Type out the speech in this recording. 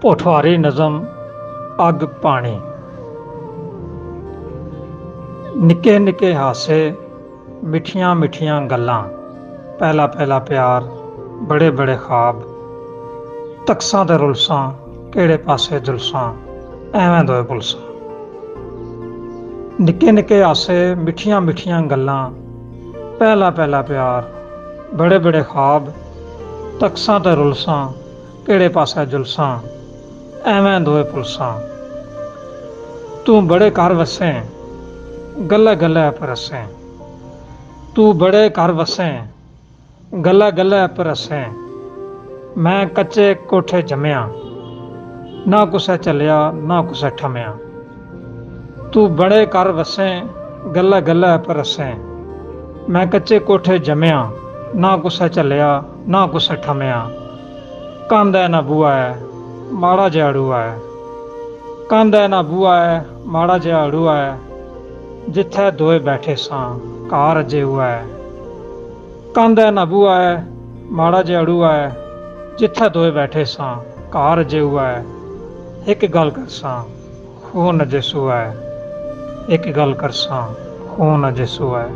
पोठवारी नज़म अग पानी। निके निके हासे मिठियां मिठियां गल्लां, पहला पहला प्यार बड़े बड़े ख्वाब, तकसां ते रुलसां केड़े पासे जुलसां, एवें दोए पुलसां। निके निके हासे मिठियां मिठियां गल्लां, पहला पहला प्यार बड़े बड़े ख्वाब, तकसां ते रुलसां केड़े पासे जुलसां, एवें दोए पुलसां। तू बड़े घर वसें गल्ले गल्ले परसें, तू बड़े घर वसें गल्ले गल्ले परसें। मैं कच्चे कोठे जम्मिया, ना कुसै चलिया ना कुसै ठमिया। तू बड़े घर वसें गल्ले गल्ले परसें। मैं कच्चे कोठे जम्मिया, ना कुसै चलिया ना कुसै ठमिया। कंध है ना बूआ है माड़ा जिहा अड़ूआ है, कंध है ना बूआ है माड़ा जिहा अड़ूआ है। जिथे दोए बैठे सां घर अजे हुआ है। कंध है ना बूआ है माड़ा जिहा अड़ूआ है। जिथे दोए बैठे सां घर अजे हुआ है। एक गल करसां खून अजे सूआ है, एक गल करसां खून अजे सूआ है।